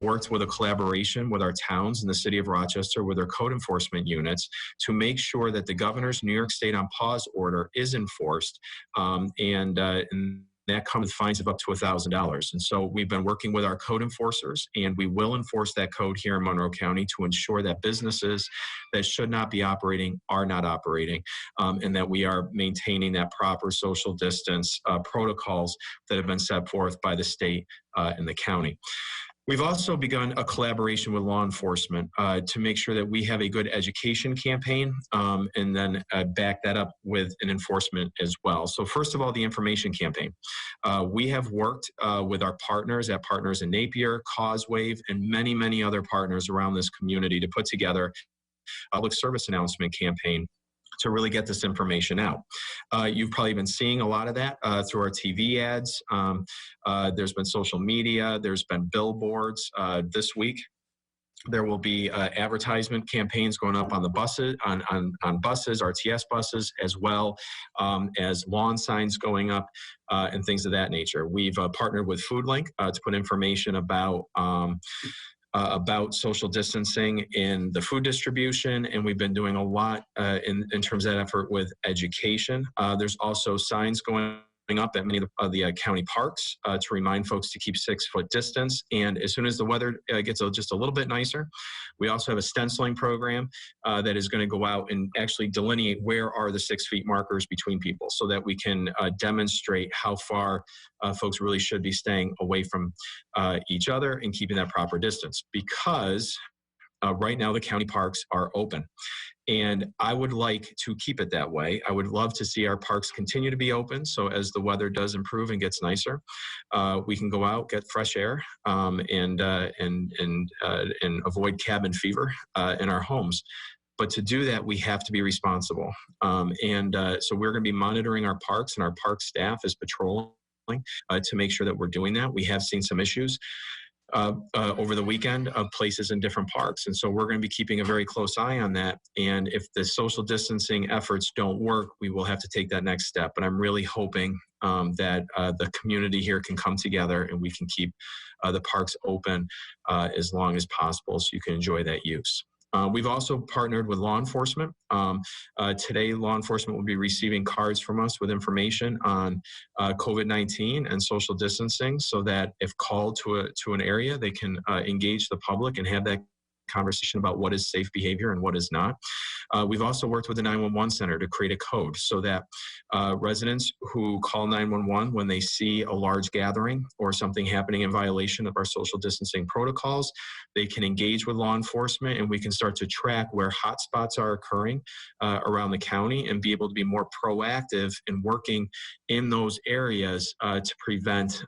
worked with a collaboration with our towns in the city of Rochester with their code enforcement units to make sure that the governor's New York State on pause order is enforced, and that comes with fines of up to $1,000. And so we've been working with our code enforcers, and we will enforce that code here in Monroe County to ensure that businesses that should not be operating are not operating, and that we are maintaining that proper social distance protocols that have been set forth by the state and the county. We've also begun a collaboration with law enforcement to make sure that we have a good education campaign, and then back that up with an enforcement as well. So first of all, the information campaign. We have worked with our partners in Napier, Causewave, and many, many other partners around this community to put together a public service announcement campaign to really get this information out. You've probably been seeing a lot of that through our TV ads. There's been social media, there's been billboards. This week, there will be advertisement campaigns going up on the buses, on buses, RTS buses, as well as lawn signs going up and things of that nature. We've partnered with FoodLink to put information about social distancing in the food distribution, and we've been doing a lot in terms of that effort with education. There's also signs going up at many of the county parks to remind folks to keep 6-foot distance. And as soon as the weather gets just a little bit nicer, we also have a stenciling program that is going to go out and actually delineate where are the 6 feet markers between people so that we can demonstrate how far folks really should be staying away from each other and keeping that proper distance, because right now the county parks are open. And I would like to keep it that way. I would love to see our parks continue to be open. So as the weather does improve and gets nicer, we can go out, get fresh air, and avoid cabin fever in our homes. But to do that, we have to be responsible. So we're going to be monitoring our parks, and our park staff is patrolling to make sure that we're doing that. We have seen some issues over the weekend of places in different parks. And so we're going to be keeping a very close eye on that. And if the social distancing efforts don't work, we will have to take that next step. But I'm really hoping that the community here can come together and we can keep the parks open as long as possible so you can enjoy that use. We've also partnered with law enforcement. Today, law enforcement will be receiving cards from us with information on COVID-19 and social distancing, so that if called to an area, they can engage the public and have that conversation about what is safe behavior and what is not. We've also worked with the 911 center to create a code so that residents who call 911 when they see a large gathering or something happening in violation of our social distancing protocols, they can engage with law enforcement, and we can start to track where hotspots are occurring around the county and be able to be more proactive in working in those areas to prevent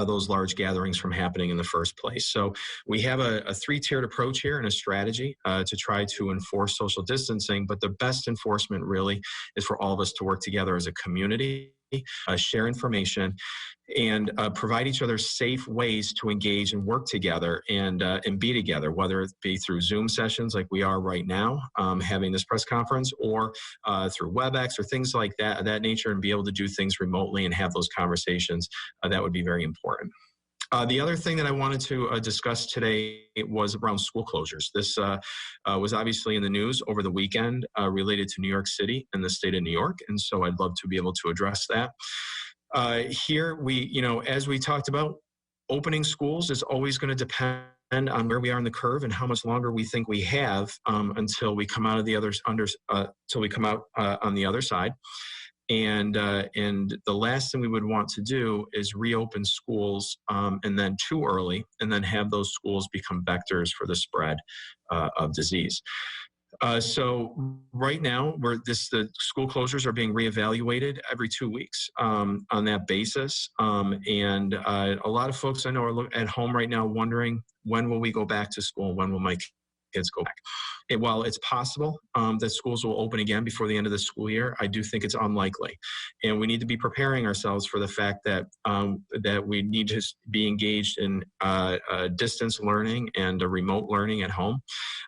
those large gatherings from happening in the first place. So we have a 3-tiered approach here and a strategy to try to enforce social distancing, but the best enforcement really is for all of us to work together as a community, share information, and provide each other safe ways to engage and work together and be together, whether it be through Zoom sessions like we are right now, having this press conference, or through WebEx or things like that nature, and be able to do things remotely and have those conversations. That would be very important. The other thing that I wanted to discuss today was around school closures. This was obviously in the news over the weekend related to New York City and the state of New York, and so I'd love to be able to address that. Here, as we talked about, opening schools is always going to depend on where we are in the curve and how much longer we think we have until we come out of the on the other side. And the last thing we would want to do is reopen schools and then too early, and then have those schools become vectors for the spread of disease. So right now, the school closures are being reevaluated every 2 weeks on that basis. And a lot of folks I know are at home right now wondering, when will we go back to school? When will my kids go back. And while it's possible that schools will open again before the end of the school year, I do think it's unlikely. And we need to be preparing ourselves for the fact that that we need to be engaged in distance learning and remote learning at home.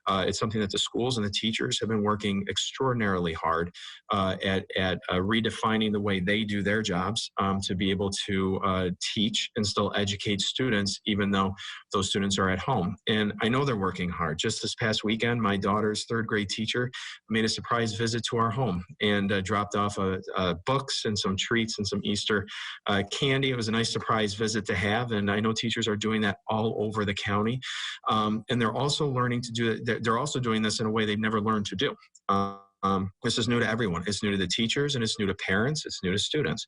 It's something that the schools and the teachers have been working extraordinarily hard at redefining the way they do their jobs to be able to teach and still educate students, even though those students are at home. And I know they're working hard. Just this past weekend, my daughter's third grade teacher made a surprise visit to our home and dropped off books and some treats and some Easter candy. It was a nice surprise visit to have, and I know teachers are doing that all over the county. And they're also learning to do it. They're also doing this in a way they've never learned to do. This is new to everyone. It's new to the teachers, and it's new to parents. It's new to students.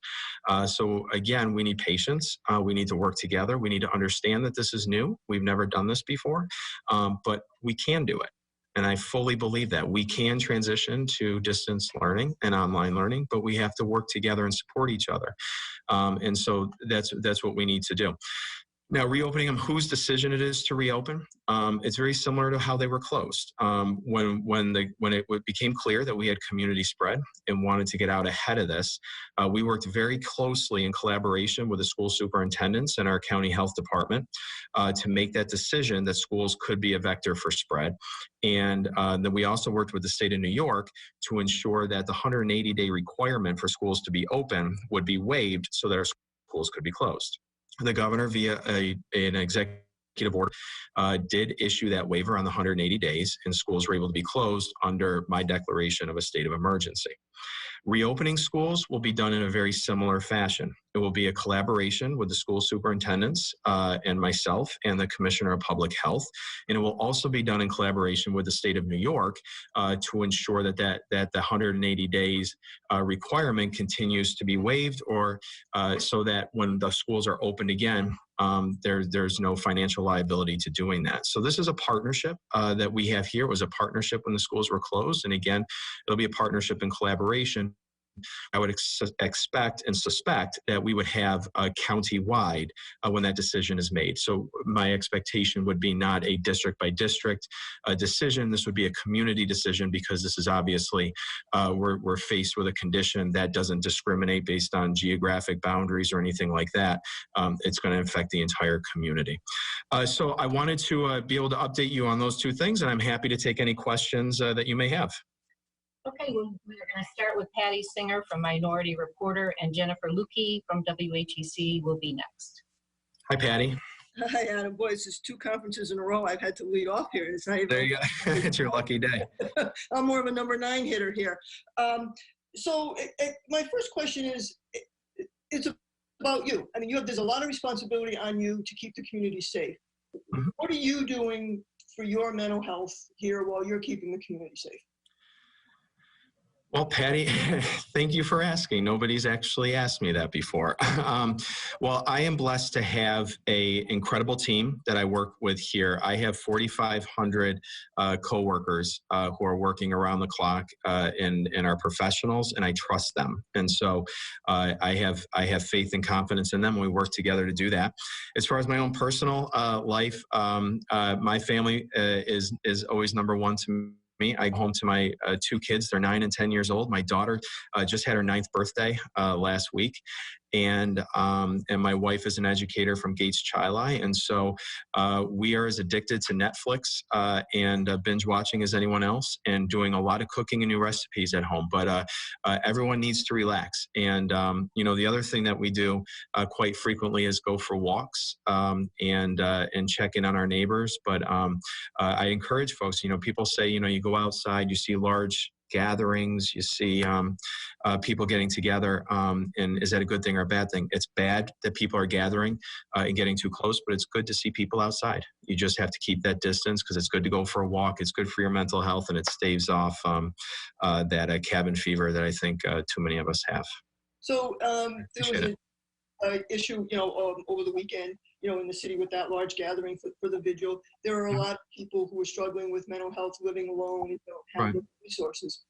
So again, we need patience. We need to work together. We need to understand that this is new. We've never done this before, but we can do it. And I fully believe that we can transition to distance learning and online learning, but we have to work together and support each other. And so that's what we need to do. Now, reopening them, whose decision it is to reopen, it's very similar to how they were closed. When it became clear that we had community spread and wanted to get out ahead of this, we worked very closely in collaboration with the school superintendents and our county health department to make that decision that schools could be a vector for spread. And then we also worked with the state of New York to ensure that the 180-day requirement for schools to be open would be waived so that our schools could be closed. The governor, via an executive order, did issue that waiver on the 180 days, and schools were able to be closed under my declaration of a state of emergency. Reopening schools will be done in a very similar fashion. It will be a collaboration with the school superintendents and myself and the Commissioner of Public Health. And it will also be done in collaboration with the state of New York to ensure that the 180 days requirement continues to be waived, or so that when the schools are opened again, there's no financial liability to doing that. So this is a partnership that we have here. It was a partnership when the schools were closed. And again, it'll be a partnership in collaboration. I would expect and suspect that we would have county-wide when that decision is made. So my expectation would be not a district-by-district decision. This would be a community decision, because this is obviously, we're faced with a condition that doesn't discriminate based on geographic boundaries or anything like that. It's going to affect the entire community. So I wanted to be able to update you on those two things, and I'm happy to take any questions that you may have. Okay, well, we're going to start with Patty Singer from Minority Reporter, and Jennifer Lukey from WHEC will be next. Hi, Patty. Hi, Adam. Boy, this is 2 conferences in a row I've had to lead off here. It's not even. There you go. It's your lucky day. I'm more of a number 9 hitter here. So my first question is, it's about you. I mean, there's a lot of responsibility on you to keep the community safe. Mm-hmm. What are you doing for your mental health here while you're keeping the community safe? Well, Patty, thank you for asking. Nobody's actually asked me that before. Well, I am blessed to have an incredible team that I work with here. I have 4,500 coworkers who are working around the clock and are professionals, and I trust them. And so I have faith and confidence in them. We work together to do that. As far as my own personal life, my family is always number one to me. I go home to my 2 kids. They're 9 and 10 years old. My daughter just had her 9th birthday last week. And my wife is an educator from Gates Chili. And so we are as addicted to Netflix and binge watching as anyone else, and doing a lot of cooking and new recipes at home. But everyone needs to relax. And, the other thing that we do quite frequently is go for walks and check in on our neighbors. But I encourage folks, people say, you go outside, you see large gatherings, you see people getting together, and is that a good thing or a bad thing? It's bad that people are gathering and getting too close, but it's good to see people outside. You just have to keep that distance, because it's good to go for a walk. It's good for your mental health, and it staves off that cabin fever that I think too many of us have. So there was an issue, over the weekend, in the city with that large gathering for the vigil. There are a lot of people who are struggling with mental health, living alone, and don't have the resources.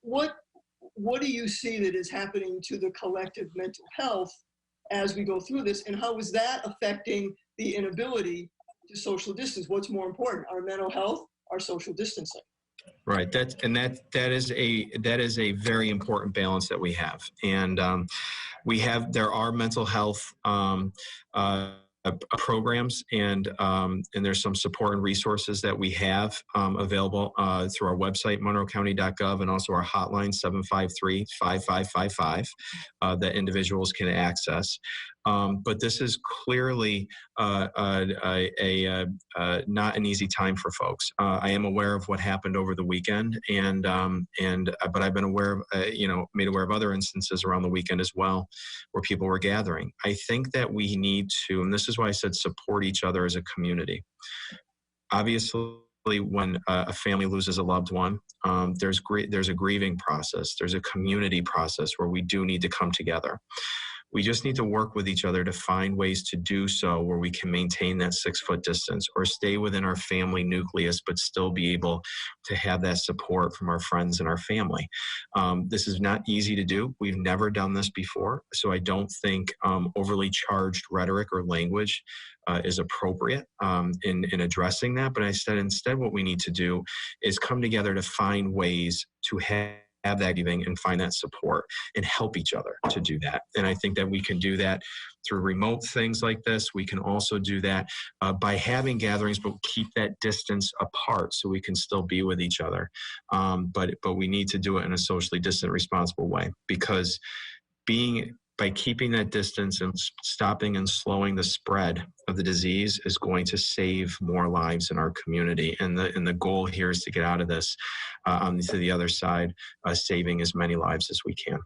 What do you see that is happening to the collective mental health as we go through this, and how is that affecting the inability to social distance? What's more important, our mental health, our social distancing. Right. That is a very important balance that we have, and there are mental health programs, and there's some support and resources that we have available through our website, monroecounty.gov, and also our hotline, 753-5555, that individuals can access. But this is clearly not an easy time for folks. I am aware of what happened over the weekend, but I've been aware of, made aware of other instances around the weekend as well, where people were gathering. I think that we need to, and this is why I said support each other as a community. Obviously, when a family loses a loved one, there's a grieving process. There's a community process where we do need to come together. We just need to work with each other to find ways to do so where we can maintain that 6-foot distance or stay within our family nucleus, but still be able to have that support from our friends and our family. This is not easy to do. We've never done this before, so I don't think overly charged rhetoric or language is appropriate in addressing that. But I said instead what we need to do is come together to find ways to have that giving and find that support and help each other to do that. And I think that we can do that through remote things like this. We can also do that by having gatherings, but keep that distance apart so we can still be with each other. But we need to do it in a socially distant, responsible way, because by keeping that distance and stopping and slowing the spread of the disease is going to save more lives in our community. And the goal here is to get out of this to the other side, saving as many lives as we can.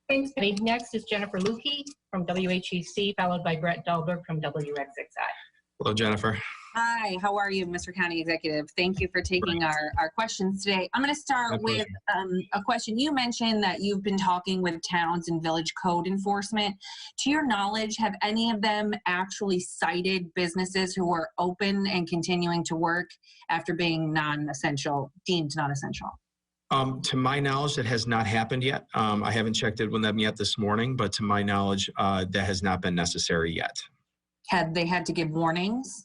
Thanks, Betty. Next is Jennifer Lukey from WHEC, followed by Brett Dahlberg from WXXI. Hello, Jennifer. Hi, how are you, Mr. County Executive? Thank you for taking our questions today. I'm going to start with a question. You mentioned that you've been talking with towns and village code enforcement. To your knowledge, have any of them actually cited businesses who are open and continuing to work after being deemed non-essential? To my knowledge, that has not happened yet. I haven't checked it with them yet this morning, but to my knowledge, that has not been necessary yet. Had they had to give warnings?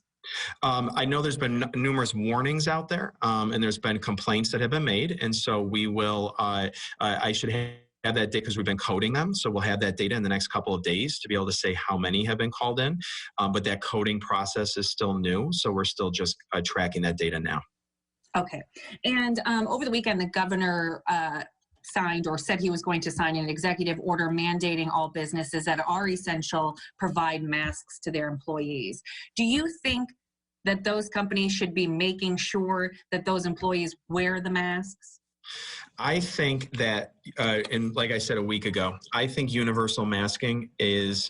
I know there's been numerous warnings out there, and there's been complaints that have been made. And so we will, I should have that data because we've been coding them. So we'll have that data in the next couple of days to be able to say how many have been called in. But that coding process is still new. So we're still just tracking that data now. Okay. And over the weekend, the governor signed or said he was going to sign an executive order mandating all businesses that are essential provide masks to their employees. Do you think that those companies should be making sure that those employees wear the masks? I think that, and like I said a week ago, I think universal masking is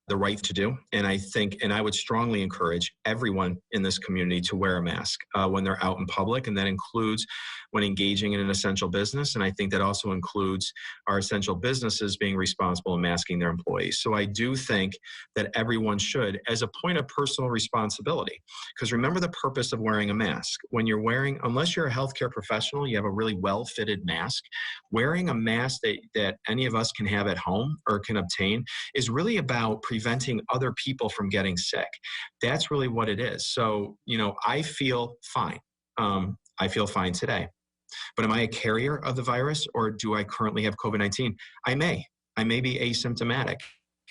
the right to do. And I would strongly encourage everyone in this community to wear a mask when they're out in public. And that includes when engaging in an essential business. And I think that also includes our essential businesses being responsible in masking their employees. So I do think that everyone should, as a point of personal responsibility, because remember the purpose of wearing a mask. When you're wearing, unless you're a healthcare professional, you have a really well-fitted mask. Wearing a mask that any of us can have at home or can obtain is really about preventing other people from getting sick. That's really what it is. So, I feel fine. I feel fine today. But am I a carrier of the virus, or do I currently have COVID-19? I may be asymptomatic.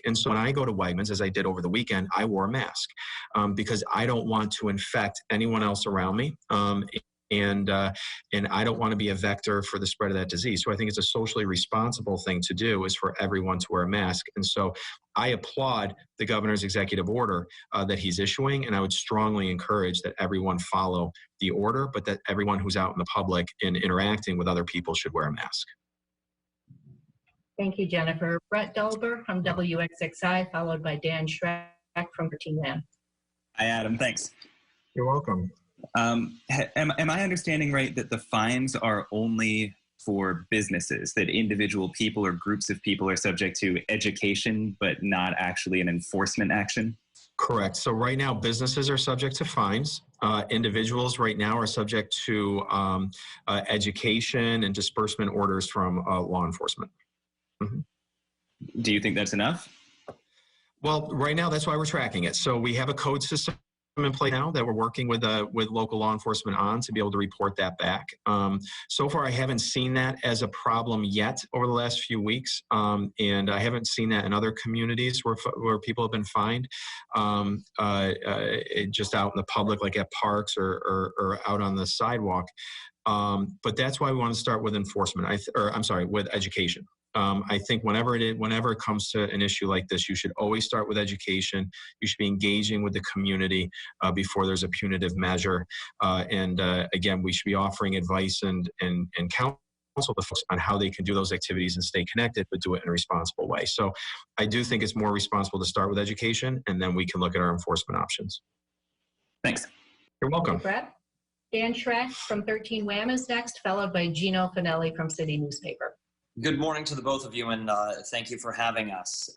And so when I go to Wegmans, as I did over the weekend, I wore a mask because I don't want to infect anyone else around me. And I don't want to be a vector for the spread of that disease. So I think it's a socially responsible thing to do is for everyone to wear a mask. And so I applaud the governor's executive order that he's issuing, and I would strongly encourage that everyone follow the order, but that everyone who's out in the public and interacting with other people should wear a mask. Thank you, Jennifer. Brett Dahlberg from WXXI, followed by Dan Schreck from Virginia. Hi, Adam. Thanks. You're welcome. Am I understanding right that the fines are only for businesses, that individual people or groups of people are subject to education, but not actually an enforcement action? Correct. So right now, businesses are subject to fines. Individuals right now are subject to education and disbursement orders from law enforcement. Mm-hmm. Do you think that's enough? Well, right now, that's why we're tracking it. So we have a code system in place now that we're working with local law enforcement on to be able to report that back. So far, I haven't seen that as a problem yet over the last few weeks, and I haven't seen that in other communities where people have been fined, just out in the public, like at parks or out on the sidewalk. But that's why we want to start with enforcement. With education. I think whenever it comes to an issue like this, you should always start with education. You should be engaging with the community before there's a punitive measure. Again, we should be offering advice and counsel the folks on how they can do those activities and stay connected, but do it in a responsible way. So I do think it's more responsible to start with education, and then we can look at our enforcement options. Thanks. You're welcome. Brett. Dan Schreck from 13 WHAM is next, followed by Gino Fanelli from City Newspaper. Good morning to the both of you, and thank you for having us.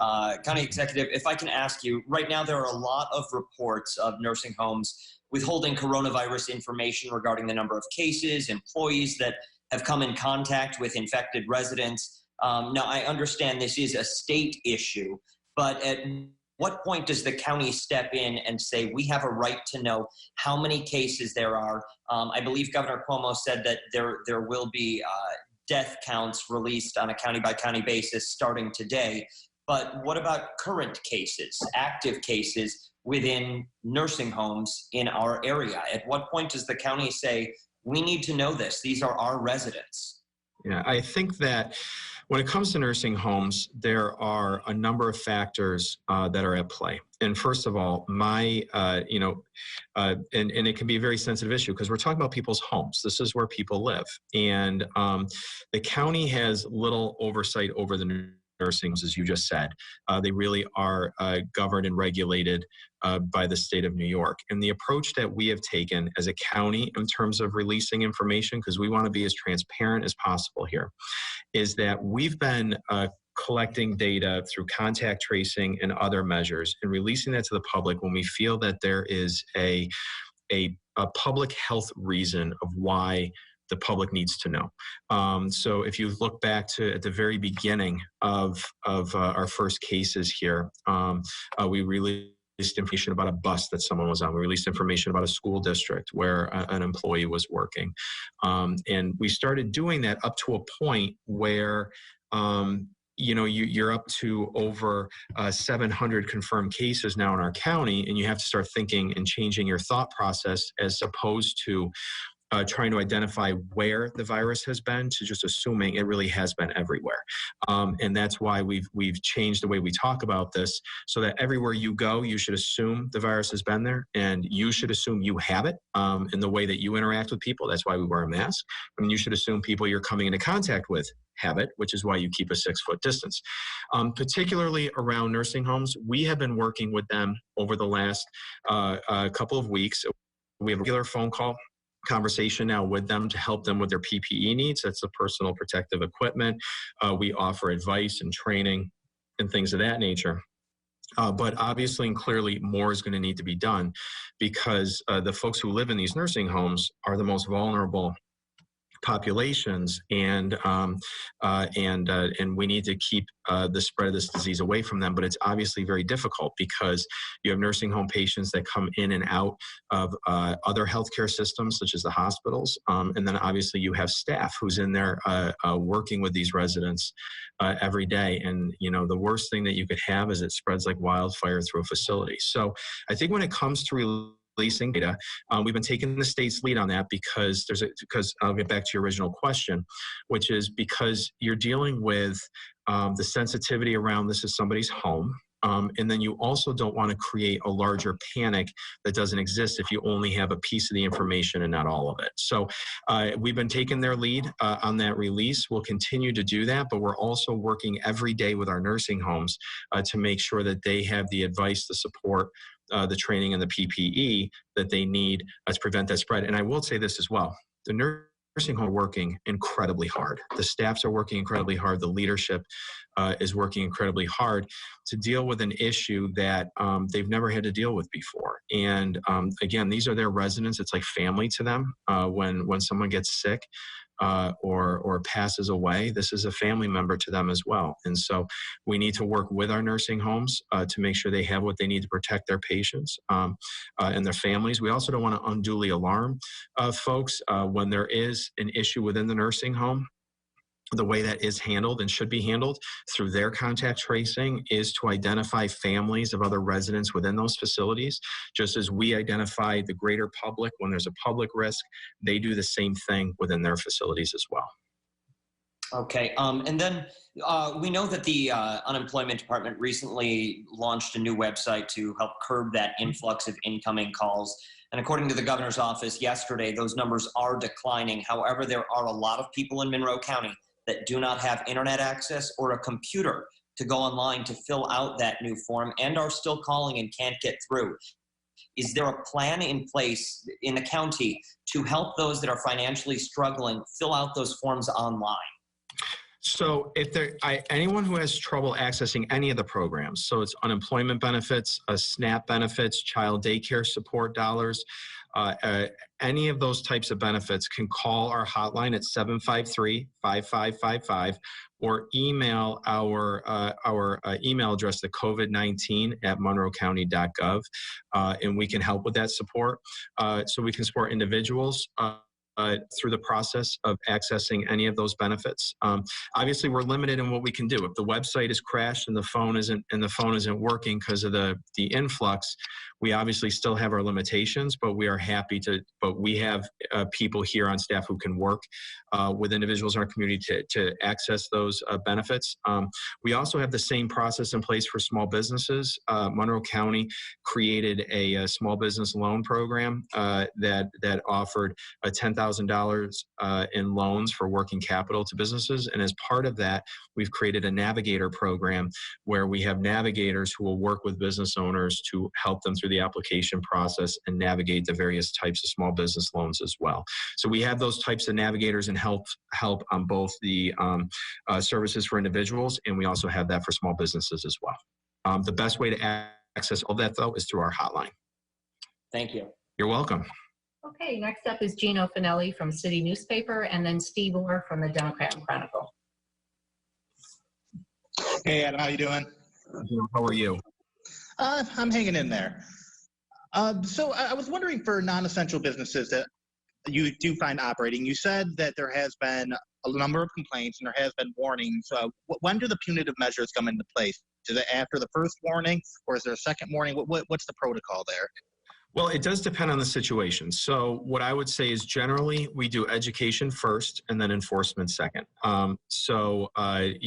County Executive, if I can ask you, right now there are a lot of reports of nursing homes withholding coronavirus information regarding the number of cases, employees that have come in contact with infected residents. Now, I understand this is a state issue, but at what point does the county step in and say, we have a right to know how many cases there are? I believe Governor Cuomo said that there will be death counts released on a county-by-county basis starting today. But what about current cases, active cases within nursing homes in our area? At what point does the county say, we need to know this, these are our residents? Yeah, I think that when it comes to nursing homes, there are a number of factors that are at play. And first of all, and it can be a very sensitive issue because we're talking about people's homes. This is where people live. And the county has little oversight over the nursing homes, as you just said. They really are governed and regulated by the state of New York. And the approach that we have taken as a county in terms of releasing information, because we want to be as transparent as possible here, is that we've been collecting data through contact tracing and other measures and releasing that to the public when we feel that there is a public health reason of why the public needs to know. So if you look back to at the very beginning of our first cases here, we released information about a bus that someone was on. We released information about a school district where an employee was working. And we started doing that up to a point where you're up to over 700 confirmed cases now in our county, and you have to start thinking and changing your thought process as opposed to trying to identify where the virus has been to just assuming it really has been everywhere. And that's why we've changed the way we talk about this so that everywhere you go, you should assume the virus has been there and you should assume you have it in the way that you interact with people. That's why we wear a mask. I mean, you should assume people you're coming into contact with have it, which is why you keep a 6-foot distance. Particularly around nursing homes, we have been working with them over the last couple of weeks. We have a regular phone call conversation now with them to help them with their PPE needs. That's the personal protective equipment. We offer advice and training and things of that nature. But obviously and clearly more is going to need to be done because the folks who live in these nursing homes are the most vulnerable populations, and we need to keep the spread of this disease away from them. But it's obviously very difficult because you have nursing home patients that come in and out of other healthcare systems, such as the hospitals, and then obviously you have staff who's in there working with these residents every day. And the worst thing that you could have is it spreads like wildfire through a facility. So I think when it comes to releasing data, we've been taking the state's lead on that because I'll get back to your original question, which is because you're dealing with the sensitivity around this is somebody's home. And then you also don't want to create a larger panic that doesn't exist if you only have a piece of the information and not all of it. So we've been taking their lead on that release. We'll continue to do that, but we're also working every day with our nursing homes to make sure that they have the advice, the support, the training, and the PPE that they need to prevent that spread. And I will say this as well. The nursing home are working incredibly hard. The staffs are working incredibly hard. The leadership is working incredibly hard to deal with an issue that they've never had to deal with before. And again, these are their residents. It's like family to them when someone gets sick. or passes away, this is a family member to them as well. And so we need to work with our nursing homes to make sure they have what they need to protect their patients and their families. We also don't want to unduly alarm folks when there is an issue within the nursing home. The way that is handled and should be handled through their contact tracing is to identify families of other residents within those facilities. Just as we identify the greater public when there's a public risk, they do the same thing within their facilities as well. Okay, and then we know that the unemployment department recently launched a new website to help curb that influx of incoming calls. And according to the governor's office yesterday, those numbers are declining. However, there are a lot of people in Monroe County that do not have internet access or a computer to go online to fill out that new form and are still calling and can't get through. Is there a plan in place in the county to help those that are financially struggling fill out those forms online? So if anyone who has trouble accessing any of the programs, so it's unemployment benefits, SNAP benefits, child daycare support dollars, any of those types of benefits can call our hotline at 753-5555 or email our email address to covid19@monroecounty.gov, and we can help with that support. So we can support individuals through the process of accessing any of those benefits. Obviously, we're limited in what we can do. If the website is crashed and the phone isn't working because of the influx, we obviously still have our limitations, but we are happy to. But we have people here on staff who can work with individuals in our community to access those benefits. We also have the same process in place for small businesses. Monroe County created a small business loan program that offered a $10,000 in loans for working capital to businesses. And as part of that, we've created a navigator program where we have navigators who will work with business owners to help them through the application process and navigate the various types of small business loans as well. So we have those types of navigators and help on both the services for individuals, and we also have that for small businesses as well. The best way to access all that, though, is through our hotline. Thank you. You're welcome. Okay, next up is Gino Fanelli from City Newspaper, and then Steve Orr from the Democrat and Chronicle. Hey, Adam, how you doing? How are you? I'm hanging in there. So I was wondering, for non-essential businesses that you do find operating, you said that there has been a number of complaints and there has been warnings. When do the punitive measures come into place? Is it after the first warning, or is there a second warning? What's the protocol there? Well, it does depend on the situation. So what I would say is generally we do education first and then enforcement second. You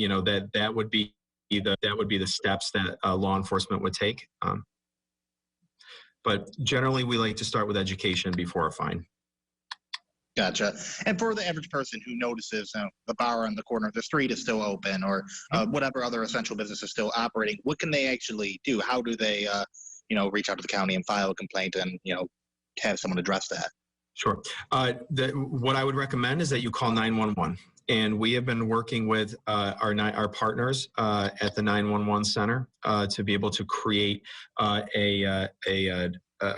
know, that would be the steps that law enforcement would take. But generally, we like to start with education before a fine. Gotcha. And for the average person who notices the bar on the corner of the street is still open, or whatever other essential business is still operating, what can they actually do? How do they, reach out to the county and file a complaint and, have someone address that? Sure. What I would recommend is that you call 911. And we have been working with our partners at the 911 center to be able to create a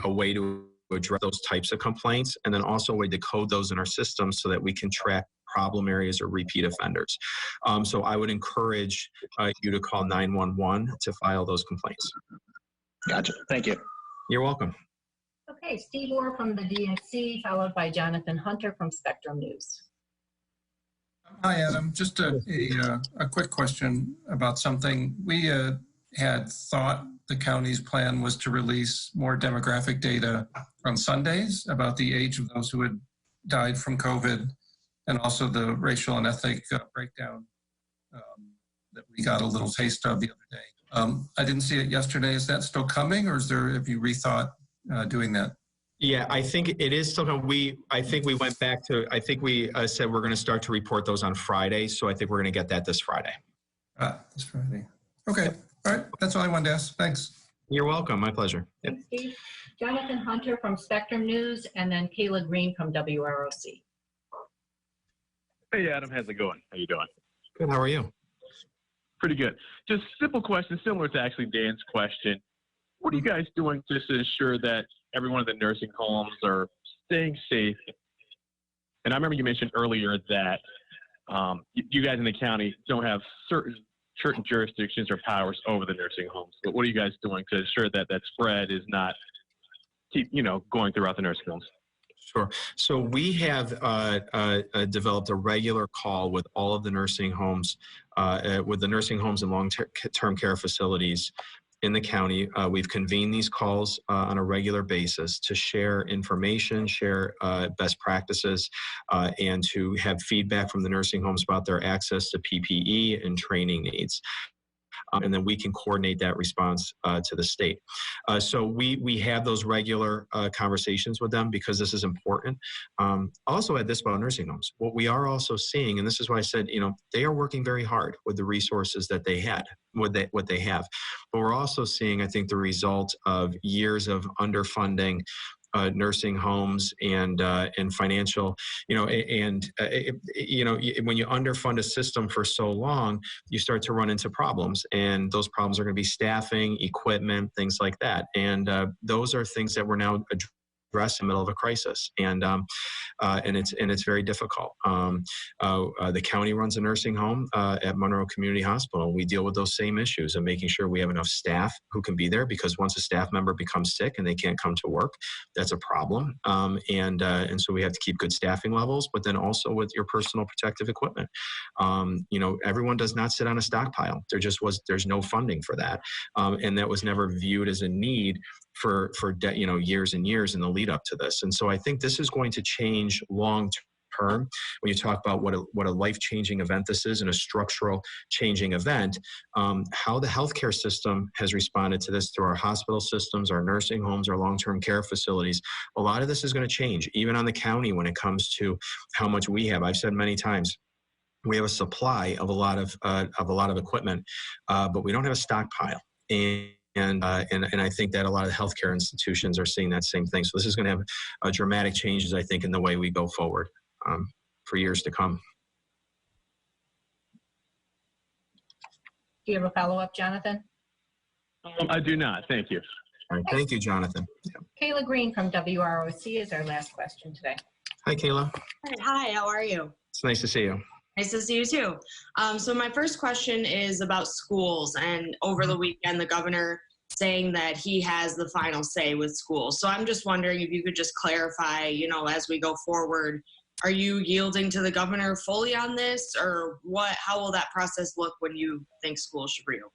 way to address those types of complaints, and then also a way to code those in our system so that we can track problem areas or repeat offenders. So I would encourage you to call 911 to file those complaints. Gotcha. Thank you. You're welcome. Okay, Steve Orr from the DNC, followed by Jonathan Hunter from Spectrum News. Hi, Adam. Just a quick question about something. We had thought the county's plan was to release more demographic data on Sundays about the age of those who had died from COVID, and also the racial and ethnic breakdown that we got a little taste of the other day. I didn't see it yesterday. Is that still coming, or have you rethought doing that? Yeah, I think it is still coming. I think we went back to, I think we said we're going to start to report those on Friday. So I think we're going to get that this Friday. This Friday. Okay. All right. That's all I wanted to ask. Thanks. You're welcome. My pleasure. Yep. Thanks, Steve. Jonathan Hunter from Spectrum News, and then Kayla Green from WROC. Hey, Adam. How's it going? How you doing? Good. How are you? Pretty good. Just simple question, similar to actually Dan's question. What are you guys doing just to ensure that everyone in the nursing homes are staying safe And I remember you mentioned earlier that you guys in the county don't have certain jurisdictions or powers over the nursing homes. But what are you guys doing to ensure that that spread is not going throughout the nursing homes? Sure. So we have developed a regular call with all of the nursing homes, with the nursing homes and long-term care facilities in the county. We've convened these calls on a regular basis to share information, share best practices, and to have feedback from the nursing homes about their access to PPE and training needs. And then we can coordinate that response to the state. So we have those regular conversations with them because this is important. I'll also add this about nursing homes. What we are also seeing, and this is why I said, they are working very hard with the resources that they had, what they have. But we're also seeing, I think, the result of years of underfunding nursing homes and financial, when you underfund a system for so long, you start to run into problems, and those problems are going to be staffing, equipment, things like that. And those are things that we're now address in the middle of a crisis, and it's very difficult. The county runs a nursing home at Monroe Community Hospital. We deal with those same issues of making sure we have enough staff who can be there, because once a staff member becomes sick and they can't come to work, that's a problem. And so we have to keep good staffing levels, but then also with your personal protective equipment. Everyone does not sit on a stockpile. There's no funding for that, and that was never viewed as a need for years and years in the lead up to this. And so I think this is going to change long term when you talk about what a life-changing event this is, and a structural changing event. How the healthcare system has responded to this through our hospital systems, our nursing homes, our long-term care facilities. A lot of this is going to change, even on the county, when it comes to how much we have. I've said many times, we have a supply of a lot of equipment, but we don't have a stockpile. And I think that a lot of healthcare institutions are seeing that same thing. So this is going to have dramatic changes, I think, in the way we go forward for years to come. Do you have a follow-up, Jonathan? I do not. Thank you. All right. Thank you, Jonathan. Yeah. Kayla Green from WROC is our last question today. Hi, Kayla. Hi, how are you? It's nice to see you. Nice to see you too. So my first question is about schools, and over the weekend, the governor saying that he has the final say with schools. So I'm just wondering if you could just clarify, as we go forward, are you yielding to the governor fully on this, or how will that process look when you think schools should reopen?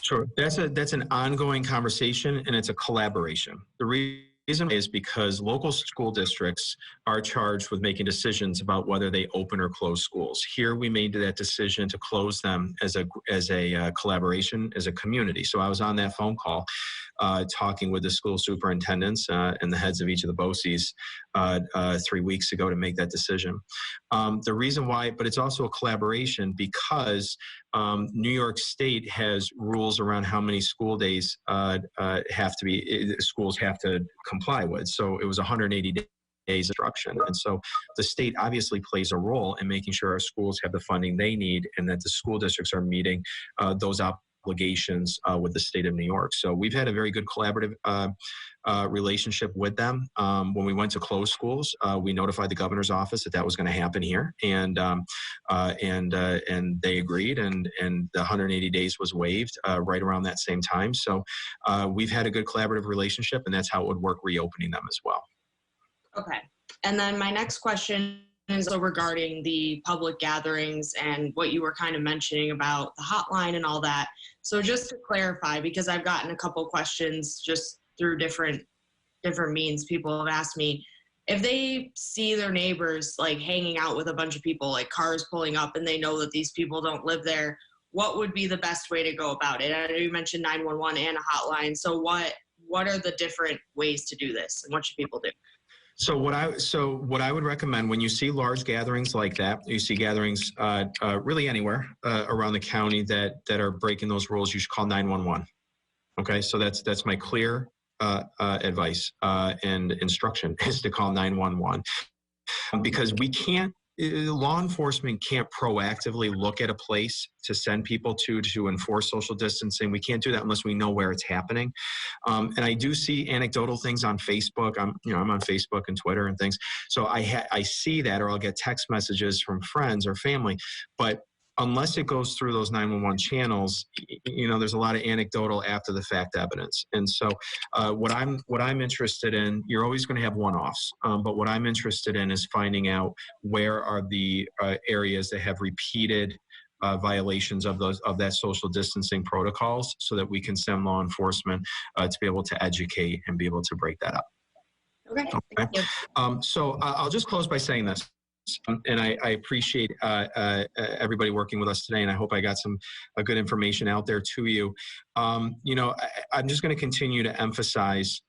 Sure. That's an ongoing conversation, and it's a collaboration. The reason is because local school districts are charged with making decisions about whether they open or close schools. Here, we made that decision to close them as a collaboration, as a community. So I was on that phone call talking with the school superintendents and the heads of each of the BOCES 3 weeks ago to make that decision. The reason why, but it's also a collaboration because New York State has rules around how many school days schools have to comply with. So it was 180 days instruction. And so the state obviously plays a role in making sure our schools have the funding they need, and that the school districts are meeting those obligations with the state of New York. So we've had a very good collaborative relationship with them. When we went to close schools, we notified the governor's office that was going to happen here, and they agreed, and the 180 days was waived right around that same time. So we've had a good collaborative relationship, and that's how it would work reopening them as well. Okay. And then my next question is regarding the public gatherings and what you were kind of mentioning about the hotline and all that. So just to clarify, because I've gotten a couple questions just through different means, people have asked me, if they see their neighbors like hanging out with a bunch of people, like cars pulling up, and they know that these people don't live there, what would be the best way to go about it? I know you mentioned 911 and a hotline. So what are the different ways to do this, and what should people do? So what I would recommend when you see large gatherings like that, you see gatherings really anywhere around the county that are breaking those rules, you should call 911. Okay, so that's my clear advice and instruction is to call 911, because we can't law enforcement can't proactively look at a place to send people to enforce social distancing. We can't do that unless we know where it's happening. And I do see anecdotal things on Facebook. I'm on Facebook and Twitter and things. So I see that, or I'll get text messages from friends or family. But unless it goes through those 911 channels, there's a lot of anecdotal after the fact evidence. And so what I'm interested in, you're always going to have one-offs, but what I'm interested in is finding out where are the areas that have repeated violations of that social distancing protocols, so that we can send law enforcement to be able to educate and be able to break that up. Okay. Okay. So I'll just close by saying this. And I appreciate everybody working with us today, and I hope I got some good information out there to you. I'm just going to continue to emphasize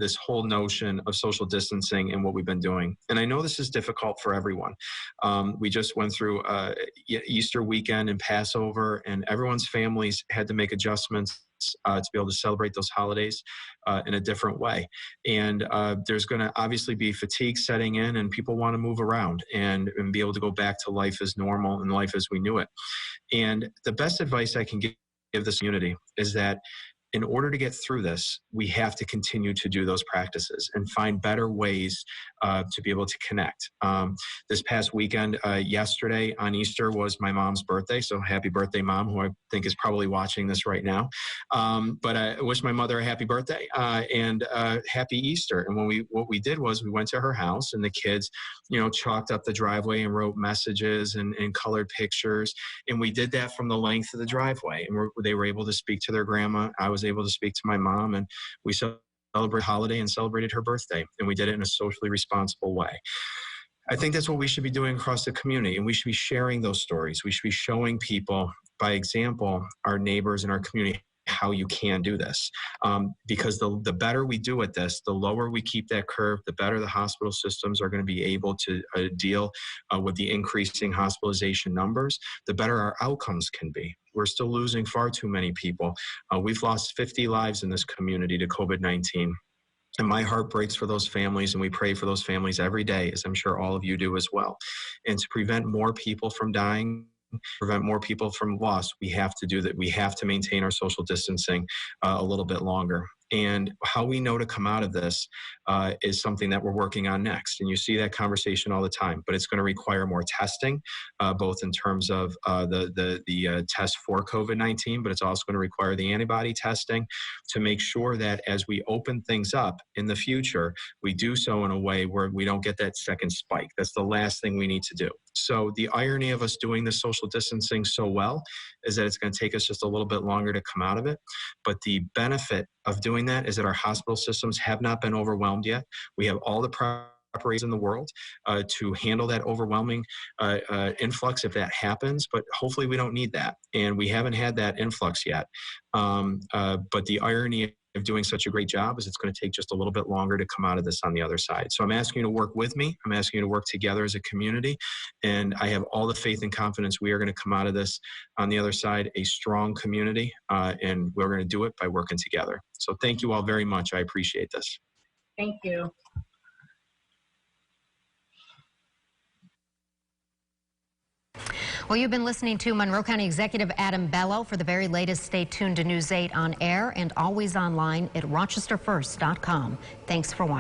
this whole notion of social distancing and what we've been doing. And I know this is difficult for everyone. We just went through Easter weekend and Passover, and everyone's families had to make adjustments to be able to celebrate those holidays in a different way. And there's going to obviously be fatigue setting in, and people want to move around and be able to go back to life as normal and life as we knew it. And the best advice I can give this community is that in order to get through this, we have to continue to do those practices and find better ways to be able to connect. This past weekend, yesterday on Easter, was my mom's birthday. So happy birthday, Mom, who I think is probably watching this right now. But I wish my mother a happy birthday and happy Easter. And what we did was we went to her house, and the kids, chalked up the driveway and wrote messages and colored pictures. And we did that from the length of the driveway. And they were able to speak to their grandma. I was able to speak to my mom, and we celebrated holiday and celebrated her birthday. And we did it in a socially responsible way. I think that's what we should be doing across the community, and we should be sharing those stories. We should be showing people, by example, our neighbors in our community, how you can do this. Because the better we do at this, the lower we keep that curve, the better the hospital systems are going to be able to deal with the increasing hospitalization numbers, the better our outcomes can be. We're still losing far too many people. We've lost 50 lives in this community to COVID-19. And my heart breaks for those families, and we pray for those families every day, as I'm sure all of you do as well. And to prevent more people from dying, prevent more people from loss, we have to do that. We have to maintain our social distancing a little bit longer. And how we know to come out of this is something that we're working on next. And you see that conversation all the time, but it's going to require more testing, both in terms of the test for COVID-19, but it's also going to require the antibody testing to make sure that as we open things up in the future, we do so in a way where we don't get that second spike. That's the last thing we need to do. So the irony of us doing this social distancing so well is that it's going to take us just a little bit longer to come out of it. But the benefit of doing that is that our hospital systems have not been overwhelmed yet. We have all the preparation in the world to handle that overwhelming influx if that happens, but hopefully we don't need that. And we haven't had that influx yet. But the irony of doing such a great job is it's going to take just a little bit longer to come out of this on the other side. So I'm asking you to work with me. I'm asking you to work together as a community. And I have all the faith and confidence we are going to come out of this on the other side a strong community. And we're going to do it by working together. So thank you all very much. I appreciate this. Thank you. Well, you've been listening to Monroe County Executive Adam Bello. For the very latest, stay tuned to News 8 on air and always online at rochesterfirst.com. Thanks for watching.